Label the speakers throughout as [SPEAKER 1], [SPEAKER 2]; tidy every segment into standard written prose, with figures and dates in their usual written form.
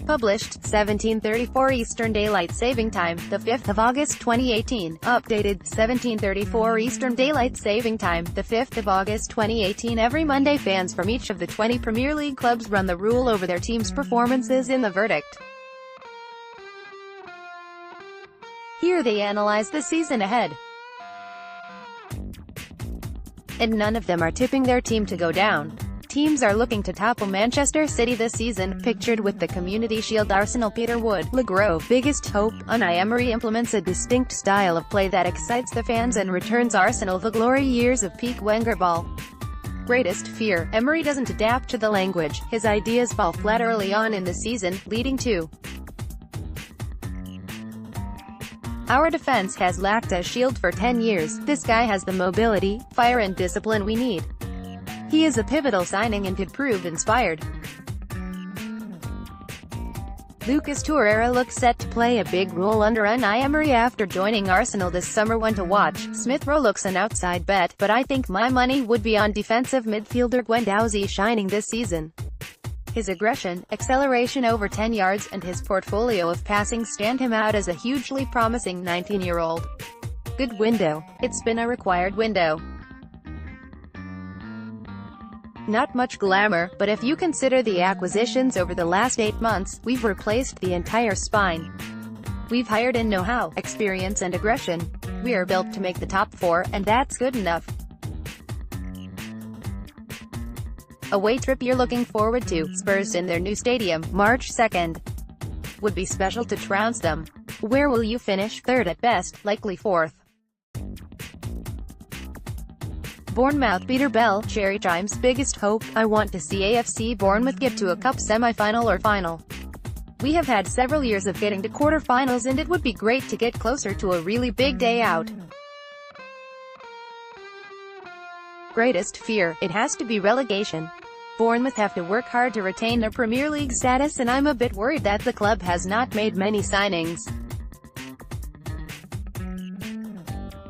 [SPEAKER 1] Published, 1734 Eastern Daylight Saving Time, the 5th of August 2018. Updated, 1734 Eastern Daylight Saving Time, the 5th of August 2018. Every Monday fans from each of the 20 Premier League clubs run the rule over their team's performances in the verdict. Here they analyze the season ahead. And none of them are tipping their team to go down. Teams are looking to topple Manchester City this season, pictured with the Community ShieldARSENALPeter Wood. Le Gros' biggest hope, Unai Emery implements a distinct style of play that excites the fans and returns Arsenal the glory years of peak Wenger ball. Greatest fear, Emery doesn't adapt to the language. His ideas fall flat early on in the season, leading to "Our defense has lacked a shield for 10 years. This guy has the mobility, fire and discipline we need. He is a pivotal signing and could prove inspired." Lucas Torreira looks set to play a big role under Unai Emery after joining Arsenal this summer. One to watch. Smith Rowe looks an outside bet, but I think my money would be on defensive midfielder Guendouzi shining this season. His aggression, acceleration over 10 yards, and his portfolio of passing stand him out as a hugely promising 19-year-old. Good window. It's been a required window. Not much glamour, but if you consider the acquisitions over the last 8 months, we've replaced the entire spine. We've hired in know-how, experience and aggression. We are built to make the top 4, and that's good enough. Away trip you're looking forward to, Spurs in their new stadium, March 2nd. Would be special to trounce them. Where will you finish? 3rd at best, likely 4th. Bournemouth. Peter Bell, Cherry Chime's biggest hope, I want to see AFC Bournemouth get to a cup semi-final or final. We have had several years of getting to quarter-finals and it would be great to get closer to a really big day out. Greatest fear, it has to be relegation. Bournemouth have to work hard to retain their Premier League status and I'm a bit worried that the club has not made many signings.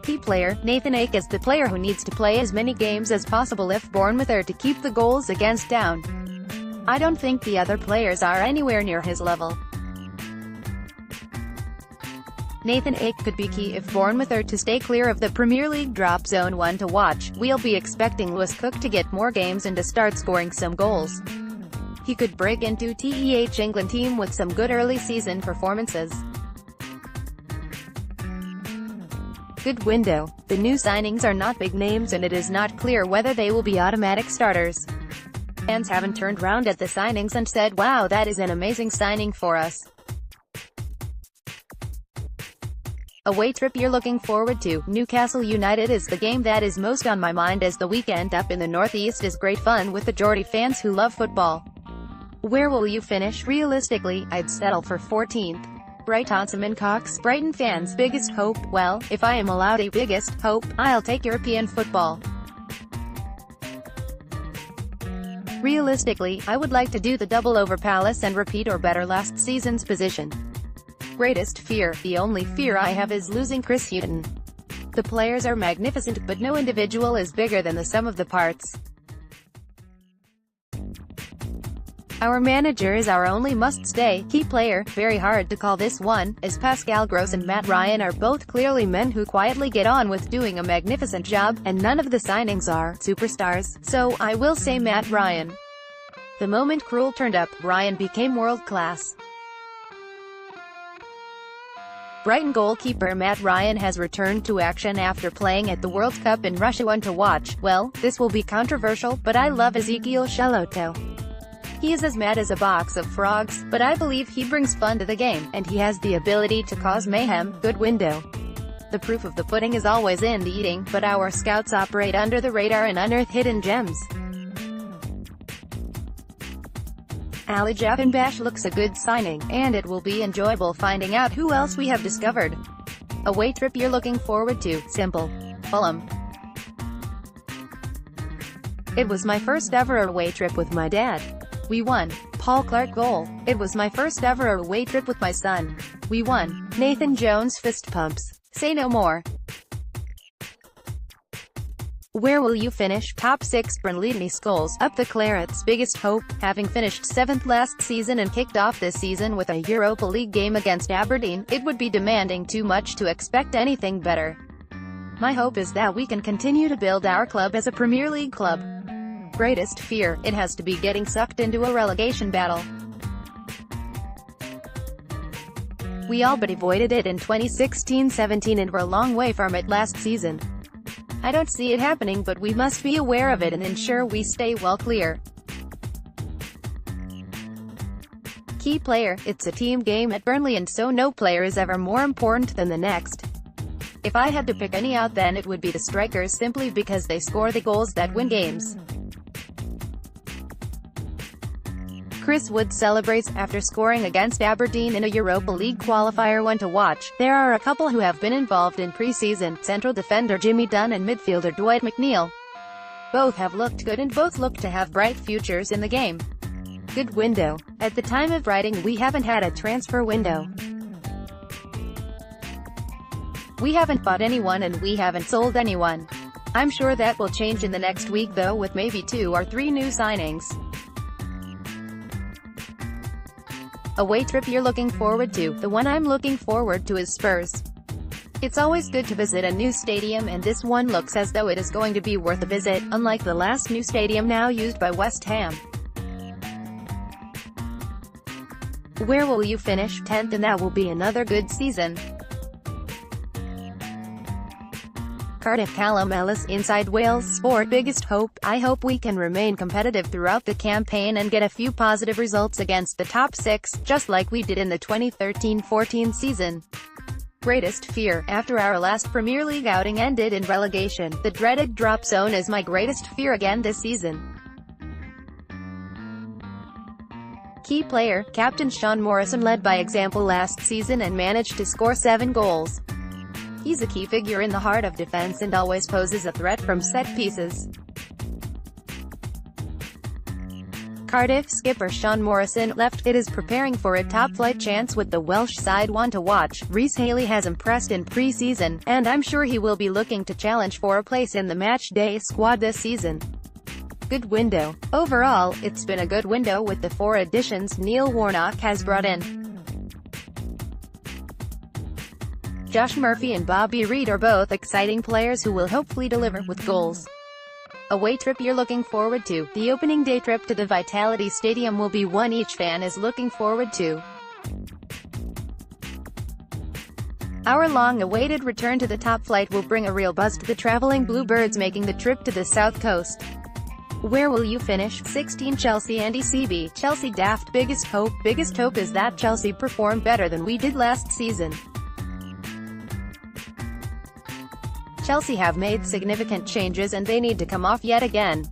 [SPEAKER 1] Key player, Nathan Ake is the player who needs to play as many games as possible if Bournemouth are to keep the goals against down. I don't think the other players are anywhere near his level. Nathan Ake could be key if Bournemouth are to stay clear of the Premier League drop zone. One to watch. We'll be expecting Lewis Cook to get more games and to start scoring some goals. He could break into TEH England team with some good early season performances. Good window. The new signings are not big names and it is not clear whether they will be automatic starters. Fans haven't turned round at the signings and said, wow, that is an amazing signing for us. Away trip you're looking forward to, Newcastle United is the game that is most on my mind as the weekend up in the northeast is great fun with the Geordie fans who love football. Where will you finish? Realistically, I'd settle for 14th. Brighton Cox, Brighton fans' biggest hope, well, if I am allowed a biggest hope, I'll take European football. Realistically, I would like to do the double over Palace and repeat or better last season's position. Greatest fear, the only fear I have is losing Chris Hughton. The players are magnificent, but no individual is bigger than the sum of the parts. Our manager is our only must-stay key player. Very hard to call this one, as Pascal Gross and Matt Ryan are both clearly men who quietly get on with doing a magnificent job, and none of the signings are superstars, so I will say Matt Ryan. The moment Krul turned up, Ryan became world-class. Brighton goalkeeper Matt Ryan has returned to action after playing at the World Cup in Russia. One to watch. Well, this will be controversial, but I love Ezekiel Shaloto. He is as mad as a box of frogs, but I believe he brings fun to the game, and he has the ability to cause mayhem. Good window. The proof of the pudding is always in the eating, but our scouts operate under the radar and unearth hidden gems. Ali Javanbash looks a good signing, and it will be enjoyable finding out who else we have discovered. Away trip you're looking forward to, simple. Fulham. It was my first ever away trip with my dad. We won. Paul Clark goal. It was my first ever away trip with my son. We won. Nathan Jones fist pumps. Say no more. Where will you finish? Top 6. Burnley Skulls, up the Clarets' biggest hope, having finished 7th last season and kicked off this season with a Europa League game against Aberdeen, it would be demanding too much to expect anything better. My hope is that we can continue to build our club as a Premier League club. Greatest fear, it has to be getting sucked into a relegation battle. We all but avoided it in 2016-17 and were a long way from it last season. I don't see it happening, but we must be aware of it and ensure we stay well clear. Key player, it's a team game at Burnley and so no player is ever more important than the next. If I had to pick any out then it would be the strikers simply because they score the goals that win games. Chris Wood celebrates after scoring against Aberdeen in a Europa League qualifier. One to watch. There are a couple who have been involved in pre-season, central defender Jimmy Dunn and midfielder Dwight McNeil. Both have looked good and both look to have bright futures in the game. Good window. At the time of writing we haven't had a transfer window. We haven't bought anyone and we haven't sold anyone. I'm sure that will change in the next week though, with maybe 2 or 3 new signings. Away trip you're looking forward to? The one I'm looking forward to is Spurs. It's always good to visit a new stadium and this one looks as though it is going to be worth a visit, unlike the last new stadium now used by West Ham. Where will you finish? 10th, and that will be another good season. Cardiff. Callum Ellis, Inside Wales Sport, biggest hope, I hope we can remain competitive throughout the campaign and get a few positive results against the top 6, just like we did in the 2013-14 season. Greatest fear, after our last Premier League outing ended in relegation, the dreaded drop zone is my greatest fear again this season. Key player, Captain Sean Morrison led by example last season and managed to score 7 goals. He's a key figure in the heart of defense and always poses a threat from set pieces. Cardiff skipper Sean Morrison left. It is preparing for a top-flight chance with the Welsh side. One to watch. Reece Haley has impressed in pre-season, and I'm sure he will be looking to challenge for a place in the match-day squad this season. Good window. Overall, it's been a good window with the 4 additions Neil Warnock has brought in. Josh Murphy and Bobby Reid are both exciting players who will hopefully deliver with goals. Away trip you're looking forward to? The opening day trip to the Vitality Stadium will be one each fan is looking forward to. Our long-awaited return to the top flight will bring a real buzz to the traveling Bluebirds making the trip to the South Coast. Where will you finish? 16. Chelsea. Andy CB, Chelsea daft, biggest hope is that Chelsea perform better than we did last season. Chelsea have made significant changes and they need to come off yet again.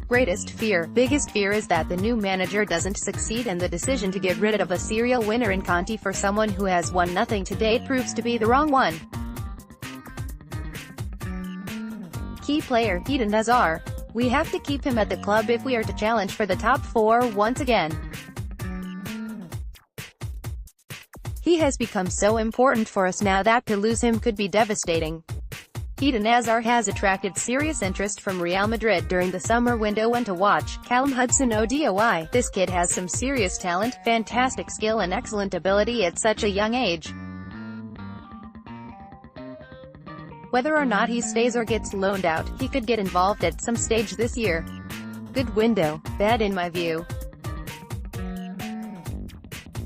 [SPEAKER 1] Greatest fear, biggest fear is that the new manager doesn't succeed and the decision to get rid of a serial winner in Conte for someone who has won nothing to date proves to be the wrong one. Key player, Eden Hazard. We have to keep him at the club if we are to challenge for the top 4 once again. He has become so important for us now that to lose him could be devastating. Eden Hazard has attracted serious interest from Real Madrid during the summer window. When to watch? Callum Hudson-Odoi. This kid has some serious talent, fantastic skill and excellent ability at such a young age. Whether or not he stays or gets loaned out, he could get involved at some stage this year. Good window. Bad in my view.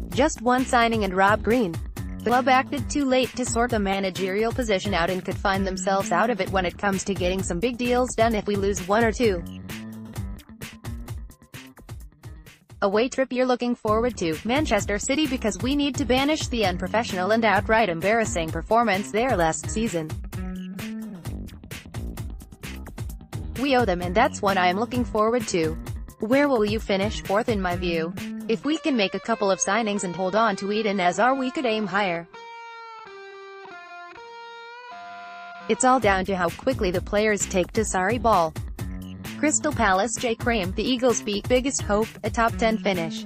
[SPEAKER 1] Just one signing and Rob Green. The club acted too late to sort the managerial position out and could find themselves out of it when it comes to getting some big deals done if we lose 1 or 2. Away trip you're looking forward to? Manchester City, because we need to banish the unprofessional and outright embarrassing performance there last season. We owe them and that's what I am looking forward to. Where will you finish? 4th in my view. If we can make a couple of signings and hold on to Eden Hazard we could aim higher. It's all down to how quickly the players take to Sarri ball. Crystal Palace. J. Crane, the Eagles biggest hope, a top 10 finish.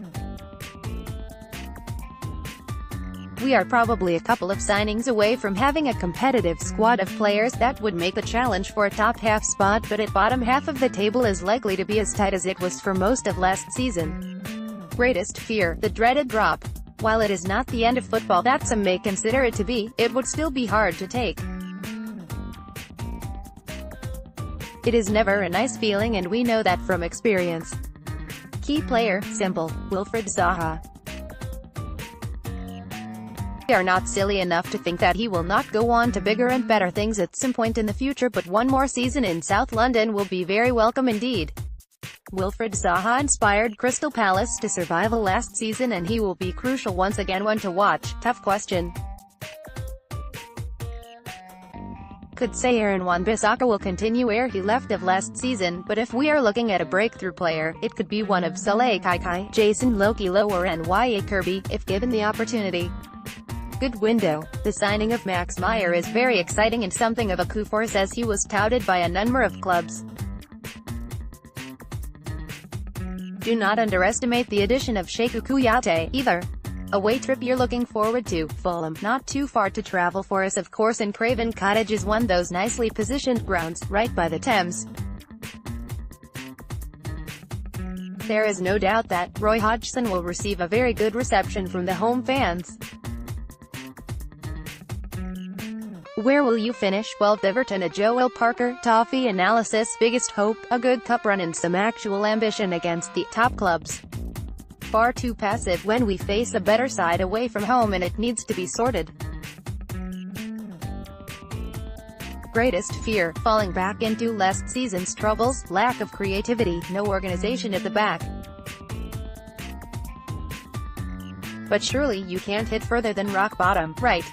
[SPEAKER 1] We are probably a couple of signings away from having a competitive squad of players that would make the challenge for a top half spot, but at bottom half of the table is likely to be as tight as it was for most of last season. Greatest fear, the dreaded drop. While it is not the end of football that some may consider it to be, it would still be hard to take. It is never a nice feeling, and we know that from experience. Key player, simple, Wilfried Zaha. We are not silly enough to think that he will not go on to bigger and better things at some point in the future, but one more season in South London will be very welcome indeed. Wilfried Zaha inspired Crystal Palace to survival last season, and he will be crucial once again. One to watch. Tough question. Could say Aaron Wan-Bissaka will continue where he left off last season, but if we are looking at a breakthrough player, it could be one of Saleh Kaikai, Jason Lokilo or Nye Kirby, if given the opportunity. Good window. The signing of Max Meyer is very exciting and something of a coup for us, as he was touted by a number of clubs. Do not underestimate the addition of Cheikhou Kouyaté, either. Away trip you're looking forward to, Fulham, not too far to travel for us of course, and Craven Cottage is one of those nicely positioned grounds, right by the Thames. There is no doubt that Roy Hodgson will receive a very good reception from the home fans. Where will you finish? 12th Everton. A Joel Parker, Toffee analysis. Biggest hope, a good cup run and some actual ambition against the top clubs. Far too passive when we face a better side away from home, and it needs to be sorted. Greatest fear, falling back into last season's troubles, lack of creativity, no organization at the back. But surely you can't hit further than rock bottom, right?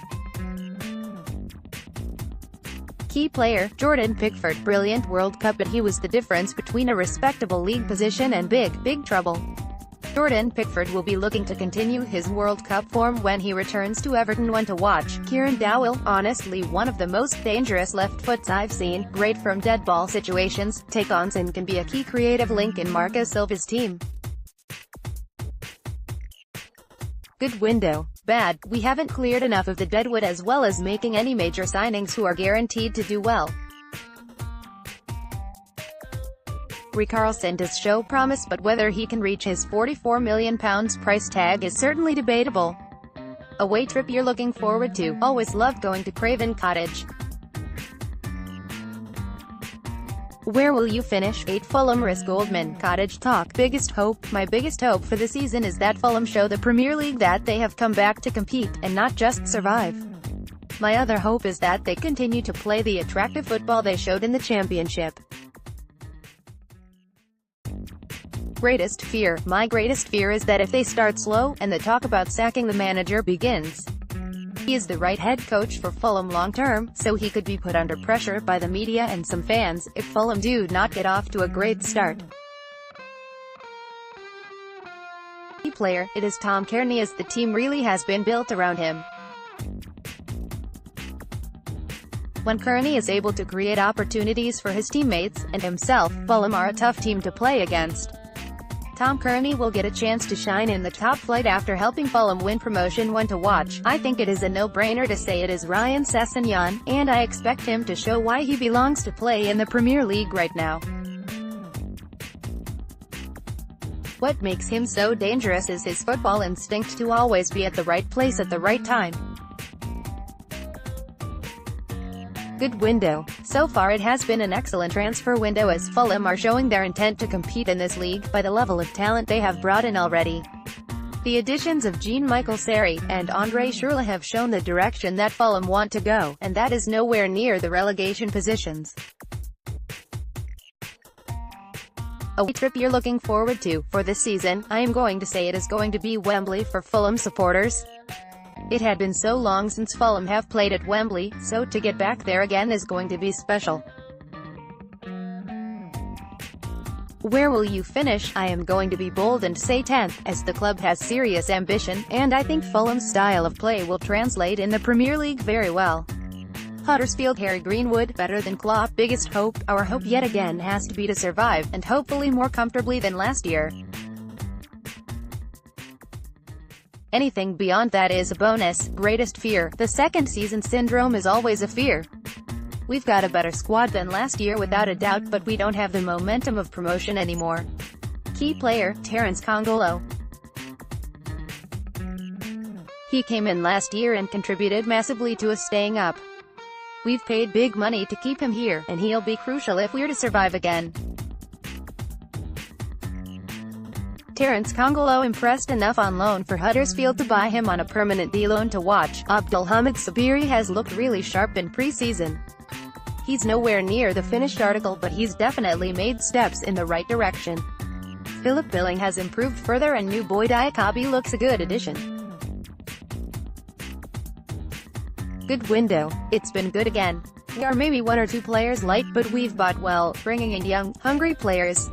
[SPEAKER 1] Key player, Jordan Pickford. Brilliant World Cup, but he was the difference between a respectable league position and big trouble. Jordan Pickford will be looking to continue his World Cup form when he returns to Everton. One to watch. Kieran Dowell, honestly one of the most dangerous left foots I've seen, great from dead ball situations, take-ons, and can be a key creative link in Marco Silva's team. Good window. Bad, we haven't cleared enough of the deadwood as well as making any major signings who are guaranteed to do well. Richarlison does show promise, but whether he can reach his £44 million price tag is certainly debatable. Away trip you're looking forward to, always loved going to Craven Cottage. Where will you finish? 8. Fulham. Risk Goldman. Cottage talk. Biggest hope. My biggest hope for the season is that Fulham show the Premier League that they have come back to compete, and not just survive. My other hope is that they continue to play the attractive football they showed in the Championship. Greatest fear. My greatest fear is that if they start slow, and the talk about sacking the manager begins. He is the right head coach for Fulham long-term, so he could be put under pressure by the media and some fans, if Fulham do not get off to a great start. Key player, it is Tom Kearney, as the team really has been built around him. When Kearney is able to create opportunities for his teammates, and himself, Fulham are a tough team to play against. Tom Kearney will get a chance to shine in the top flight after helping Fulham win promotion. One to watch. I think it is a no-brainer to say it is Ryan Sessegnon, and I expect him to show why he belongs to play in the Premier League right now. What makes him so dangerous is his football instinct to always be at the right place at the right time. Good window. So far it has been an excellent transfer window, as Fulham are showing their intent to compete in this league, by the level of talent they have brought in already. The additions of Jean-Michel Seri and Andre Schürrle have shown the direction that Fulham want to go, and that is nowhere near the relegation positions. A trip you're looking forward to, for this season, I am going to say it is going to be Wembley for Fulham supporters. It had been so long since Fulham have played at Wembley, so to get back there again is going to be special. Where will you finish? I am going to be bold and say 10th, as the club has serious ambition, and I think Fulham's style of play will translate in the Premier League very well. Huddersfield. Harry Greenwood, better than Klopp. Biggest hope, our hope yet again has to be to survive, and hopefully more comfortably than last year. Anything beyond that is a bonus. Greatest fear. The second season syndrome is always a fear. We've got a better squad than last year without a doubt, but we don't have the momentum of promotion anymore. Key player, Terence Congolo. He came in last year and contributed massively to us staying up. We've paid big money to keep him here, and he'll be crucial if we're to survive again. Terence Congolo impressed enough on loan for Huddersfield to buy him on a permanent deal. Loan to watch. Abdulhamid Sabiri has looked really sharp in pre-season. He's nowhere near the finished article, but he's definitely made steps in the right direction. Philip Billing has improved further, and new boy Diakabi looks a good addition. Good window. It's been good again. We are maybe one or two players light, but we've bought well, bringing in young, hungry players.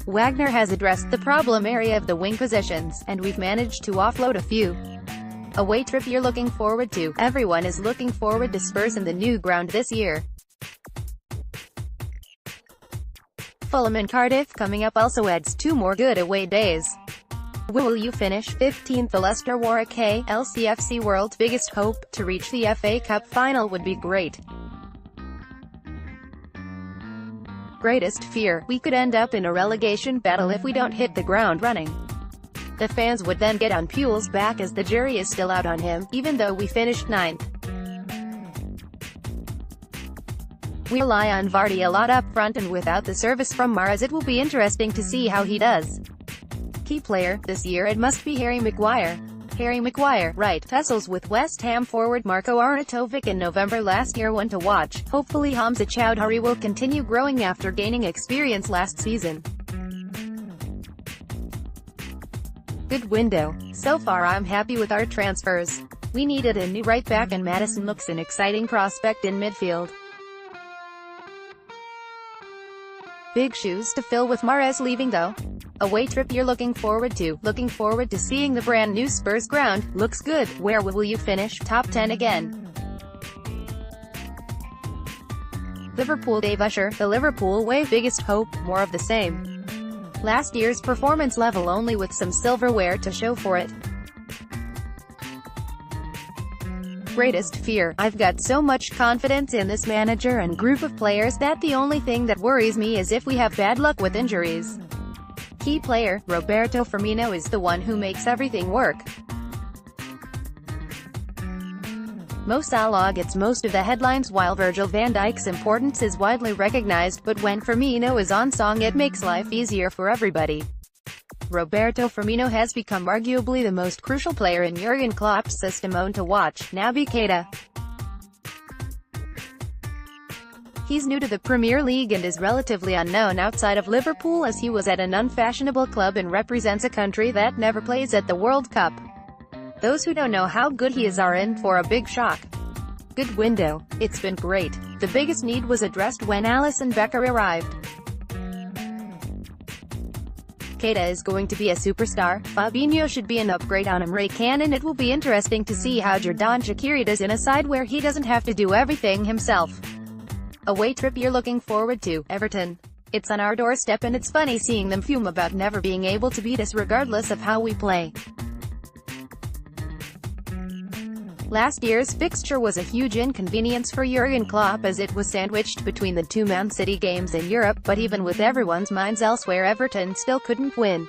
[SPEAKER 1] Wagner has addressed the problem area of the wing positions, and we've managed to offload a few. Away trip you're looking forward to. Everyone is looking forward to Spurs in the new ground this year. Fulham and Cardiff coming up also adds 2 more good away days. Will you finish 15th? The Leicester Warwick LCFC world's biggest hope to reach the FA Cup final would be great. Greatest fear. We could end up in a relegation battle if we don't hit the ground running. The fans would then get on Puel's back, as the jury is still out on him, even though we finished 9th. We rely on Vardy a lot up front, and without the service from Mahrez it will be interesting to see how he does. Key player, this year it must be Harry Maguire. Harry Maguire, right, tussles with West Ham forward Marko Arnautovic in November last year. One to watch. Hopefully Hamza Choudhury will continue growing after gaining experience last season. Good window. So far I'm happy with our transfers. We needed a new right back, and Maddison looks an exciting prospect in midfield. Big shoes to fill with Mahrez leaving though. Away trip you're looking forward to. Looking forward to seeing the brand new Spurs ground. Looks good. Where will you finish? Top 10 again. Liverpool. Dave Usher. The Liverpool way. Biggest hope. More of the same. Last year's performance level, only with some silverware to show for it. Greatest fear. I've got so much confidence in this manager and group of players that the only thing that worries me is if we have bad luck with injuries. Key player, Roberto Firmino is the one who makes everything work. Mo Salah gets most of the headlines while Virgil van Dijk's importance is widely recognized, but when Firmino is on song it makes life easier for everybody. Roberto Firmino has become arguably the most crucial player in Jurgen Klopp's system. On to watch. Naby Keita. He's new to the Premier League and is relatively unknown outside of Liverpool, as he was at an unfashionable club and represents a country that never plays at the World Cup. Those who don't know how good he is are in for a big shock. Good window. It's been great. The biggest need was addressed when Alisson Becker arrived. Keita is going to be a superstar. Fabinho should be an upgrade on Emre Can, and it will be interesting to see how Xherdan Shaqiri does in a side where he doesn't have to do everything himself. Away trip you're looking forward to. Everton. It's on our doorstep, and it's funny seeing them fume about never being able to beat us regardless of how we play. Last year's fixture was a huge inconvenience for Jurgen Klopp, as it was sandwiched between the 2 Man City games in Europe, but even with everyone's minds elsewhere, Everton still couldn't win.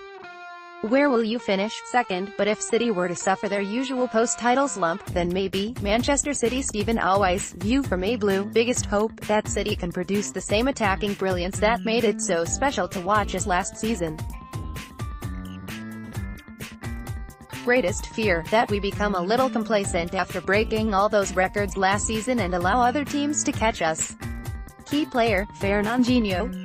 [SPEAKER 1] Where will you finish? Second, but if City were to suffer their usual post-title slump, then maybe. Manchester City. Stephen Alwise, view from A Blue. Biggest hope, that City can produce the same attacking brilliance that made it so special to watch as last season. Greatest fear, that we become a little complacent after breaking all those records last season and allow other teams to catch us. Key player, Fernandinho.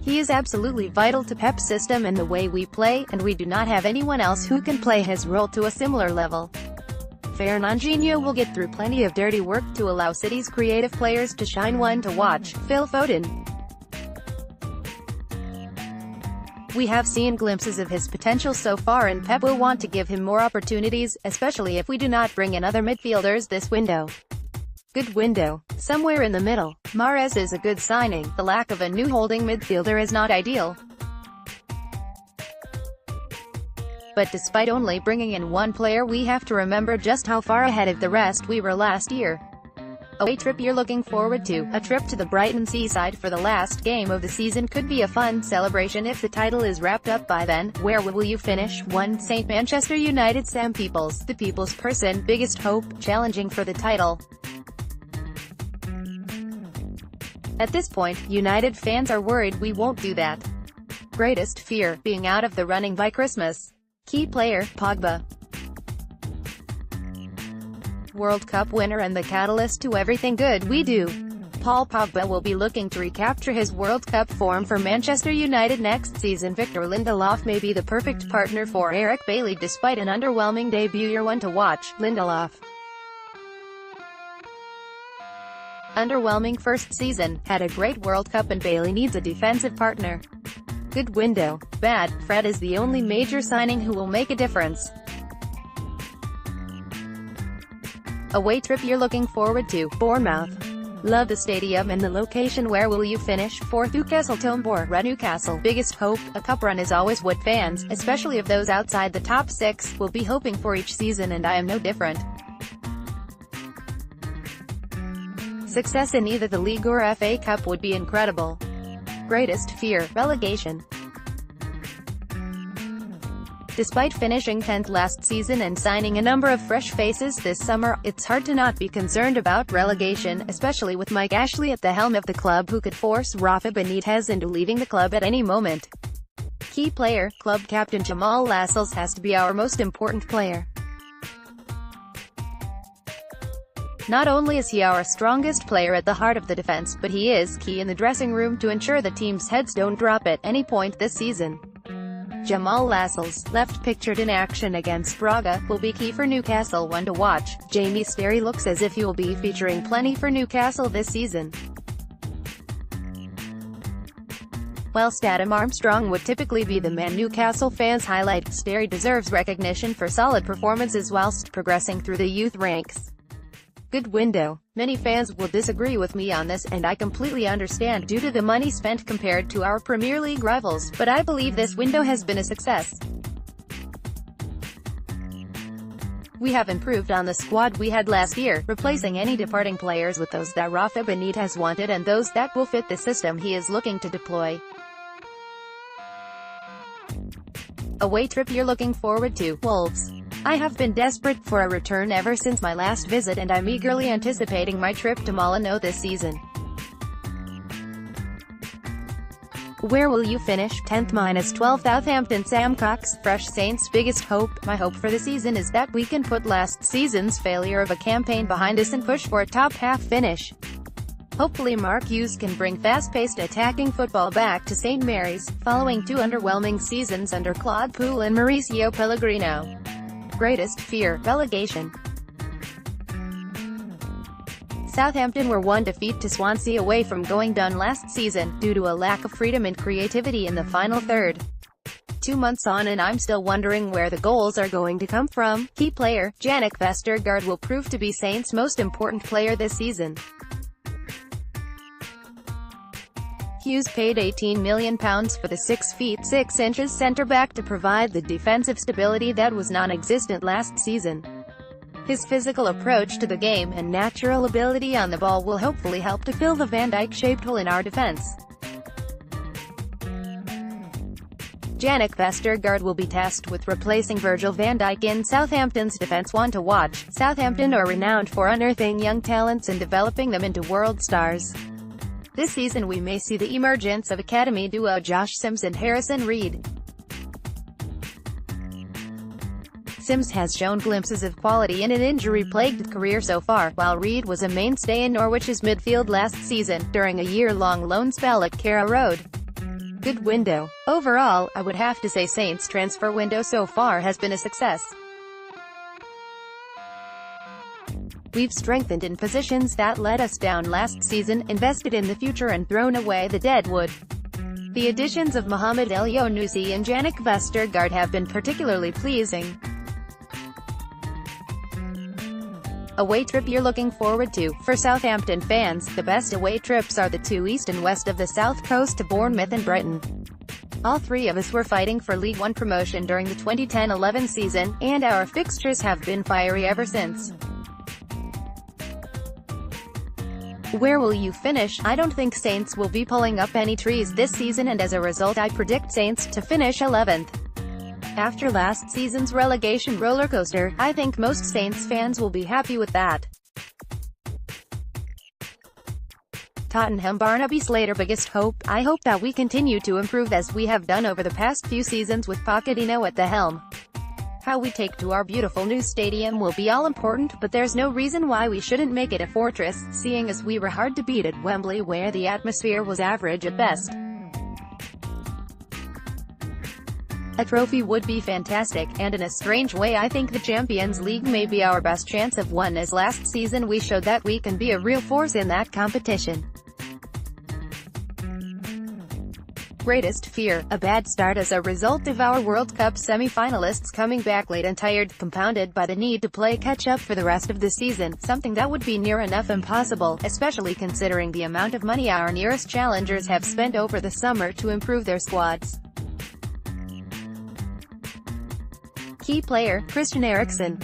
[SPEAKER 1] He is absolutely vital to Pep's system and the way we play, and we do not have anyone else who can play his role to a similar level. Fernandinho will get through plenty of dirty work to allow City's creative players to shine. One to watch. Phil Foden. We have seen glimpses of his potential so far, and Pep will want to give him more opportunities, especially if we do not bring in other midfielders this window. Good window. Somewhere in the middle. Mahrez is a good signing. The lack of a new holding midfielder is not ideal. But despite only bringing in one player, we have to remember just how far ahead of the rest we were last year. Away trip you're looking forward to. A trip to the Brighton seaside for the last game of the season could be a fun celebration if the title is wrapped up by then. Where will you finish? 1. St. Manchester United. Sam Peoples, the people's person, biggest hope, challenging for the title. At this point, United fans are worried we won't do that. Greatest fear, being out of the running by Christmas. Key player, Pogba. World Cup winner and the catalyst to everything good we do. Paul Pogba will be looking to recapture his World Cup form for Manchester United next season. Victor Lindelof may be the perfect partner for Eric Bailly despite an underwhelming debut. You're one to watch. Lindelof. Underwhelming first season, had a great World Cup and Bailly needs a defensive partner. Good window. Bad. Fred is the only major signing who will make a difference. Away trip you're looking forward to. Bournemouth. Love the stadium and the location. Where will you finish? 4th. Newcastle. Tombor. Newcastle. Biggest hope. A cup run is always what fans, especially of those outside the top 6, will be hoping for each season, and I am no different. Success in either the league or FA Cup would be incredible. Greatest fear, relegation. Despite finishing 10th last season and signing a number of fresh faces this summer, it's hard to not be concerned about relegation, especially with Mike Ashley at the helm of the club, who could force Rafa Benitez into leaving the club at any moment. Key player, club captain Jamal Lascelles has to be our most important player. Not only is he our strongest player at the heart of the defense, but he is key in the dressing room to ensure the team's heads don't drop at any point this season. Jamal Lascelles, left pictured in action against Braga, will be key for Newcastle. 1 to watch. Jamie Sterry looks as if he will be featuring plenty for Newcastle this season. Whilst Adam Armstrong would typically be the man Newcastle fans highlight, Sterry deserves recognition for solid performances whilst progressing through the youth ranks. Good window. Many fans will disagree with me on this, and I completely understand due to the money spent compared to our Premier League rivals, but I believe this window has been a success. We have improved on the squad we had last year, replacing any departing players with those that Rafa Benitez wanted and those that will fit the system he is looking to deploy. Away trip you're looking forward to. Wolves. I have been desperate for a return ever since my last visit, and I'm eagerly anticipating my trip to Molineux this season. Where will you finish? 10th -12. Southampton. Sam Cox, fresh Saints' biggest hope. My hope for the season is that we can put last season's failure of a campaign behind us and push for a top-half finish. Hopefully Mark Hughes can bring fast-paced attacking football back to St. Mary's, following 2 underwhelming seasons under Claude Puel and Mauricio Pellegrino. Greatest fear, relegation. Southampton were 1 defeat to Swansea away from going down last season, due to a lack of freedom and creativity in the final third. 2 months on and I'm still wondering where the goals are going to come from. Key player, Yannick Vestergaard will prove to be Saints' most important player this season. Hughes paid £18 million for the 6 feet 6 inches centre-back to provide the defensive stability that was non-existent last season. His physical approach to the game and natural ability on the ball will hopefully help to fill the Van Dijk-shaped hole in our defense. Yannick Vestergaard will be tasked with replacing Virgil van Dijk in Southampton's defense. 1 to watch. Southampton are renowned for unearthing young talents and developing them into world stars. This season we may see the emergence of academy duo Josh Sims and Harrison Reed. Sims has shown glimpses of quality in an injury-plagued career so far, while Reed was a mainstay in Norwich's midfield last season, during a year-long loan spell at Carrow Road. Good window. Overall, I would have to say Saints' transfer window so far has been a success. We've strengthened in positions that let us down last season, invested in the future and thrown away the dead wood. The additions of Mohamed El Younousi and Yannick Vestergaard have been particularly pleasing. Away trip you're looking forward to. For Southampton fans, the best away trips are the 2 east and west of the south coast to Bournemouth and Brighton. All three of us were fighting for League One promotion during the 2010-11 season, and our fixtures have been fiery ever since. Where will you finish? I don't think Saints will be pulling up any trees this season, and as a result I predict Saints to finish 11th. After last season's relegation rollercoaster, I think most Saints fans will be happy with that. Tottenham Barnaby Slater biggest hope. I hope that we continue to improve as we have done over the past few seasons with Pochettino at the helm. How we take to our beautiful new stadium will be all important, but there's no reason why we shouldn't make it a fortress, seeing as we were hard to beat at Wembley where the atmosphere was average at best. A trophy would be fantastic, and in a strange way I think the Champions League may be our best chance of one, as last season we showed that we can be a real force in that competition. Greatest fear, a bad start as a result of our World Cup semi-finalists coming back late and tired, compounded by the need to play catch-up for the rest of the season, something that would be near enough impossible, especially considering the amount of money our nearest challengers have spent over the summer to improve their squads. Key player, Christian Eriksen.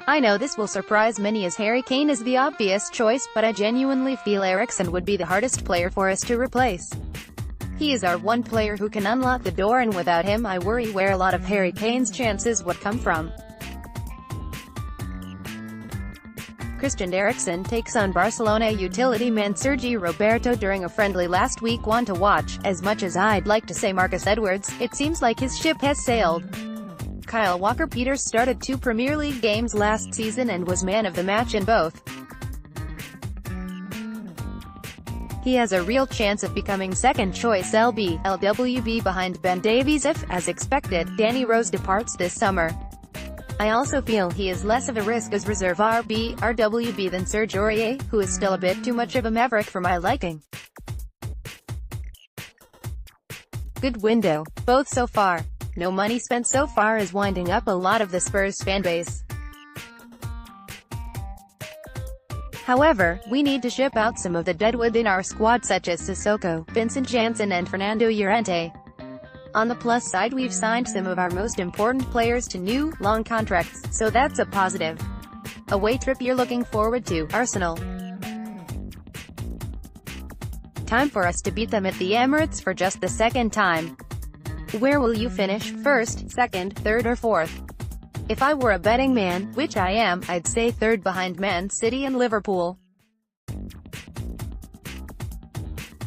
[SPEAKER 1] I know this will surprise many as Harry Kane is the obvious choice, but I genuinely feel Eriksen would be the hardest player for us to replace. He is our one player who can unlock the door, and without him I worry where a lot of Harry Kane's chances would come from. Christian Eriksen takes on Barcelona utility man Sergi Roberto during a friendly last week. One to watch. As much as I'd like to say Marcus Edwards, it seems like his ship has sailed. Kyle Walker-Peters started 2 Premier League games last season and was man of the match in both. He has a real chance of becoming second-choice LWB behind Ben Davies if, as expected, Danny Rose departs this summer. I also feel he is less of a risk as reserve RWB than Serge Aurier, who is still a bit too much of a maverick for my liking. Good window. Both so far. No money spent so far is winding up a lot of the Spurs fanbase. However, we need to ship out some of the deadwood in our squad such as Sissoko, Vincent Janssen and Fernando Llorente. On the plus side, we've signed some of our most important players to new, long contracts, so that's a positive. Away trip you're looking forward to, Arsenal. Time for us to beat them at the Emirates for just the second time. Where will you finish, first, second, third or fourth? If I were a betting man, which I am, I'd say third behind Man City and Liverpool.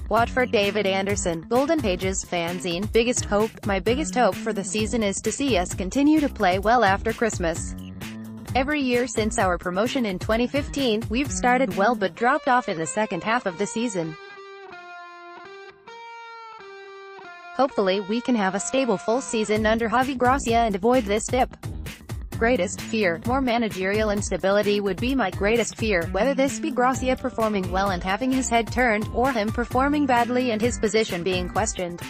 [SPEAKER 1] Watford David Anderson, Golden Pages fanzine. Biggest hope. My biggest hope for the season is to see us continue to play well after Christmas. Every year since our promotion in 2015, we've started well but dropped off in the second half of the season. Hopefully we can have a stable full season under Javi Gracia and avoid this dip. Greatest fear. More managerial instability would be my greatest fear, whether this be Gracia performing well and having his head turned, or him performing badly and his position being questioned.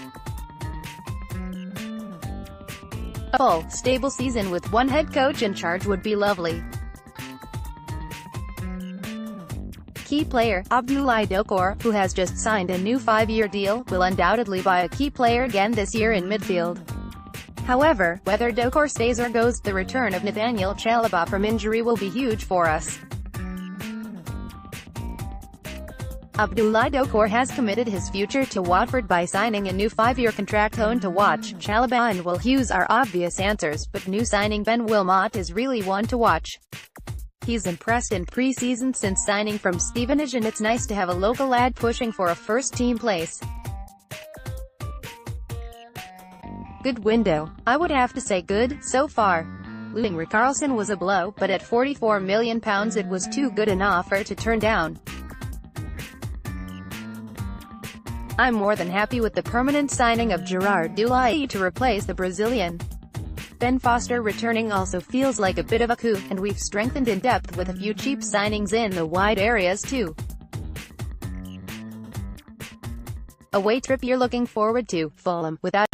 [SPEAKER 1] A full, stable season with one head coach in charge would be lovely. Key player, Abdoulaye Doucouré, who has just signed a new 5-year deal, will undoubtedly buy a key player again this year in midfield. However, whether Doucouré stays or goes, the return of Nathaniel Chalobah from injury will be huge for us. Abdoulaye Doucouré has committed his future to Watford by signing a new 5-year contract. On to watch, Chalobah and Will Hughes are obvious answers, but new signing Ben Wilmot is really one to watch. He's impressed in pre-season since signing from Stevenage, and it's nice to have a local lad pushing for a first-team place. Good window. I would have to say good, so far. Losing Richarlison was a blow, but at £44 million it was too good an offer to turn down. I'm more than happy with the permanent signing of Gerard Dulaye to replace the Brazilian. Ben Foster returning also feels like a bit of a coup, and we've strengthened in depth with a few cheap signings in the wide areas too. Away trip you're looking forward to, Fulham, without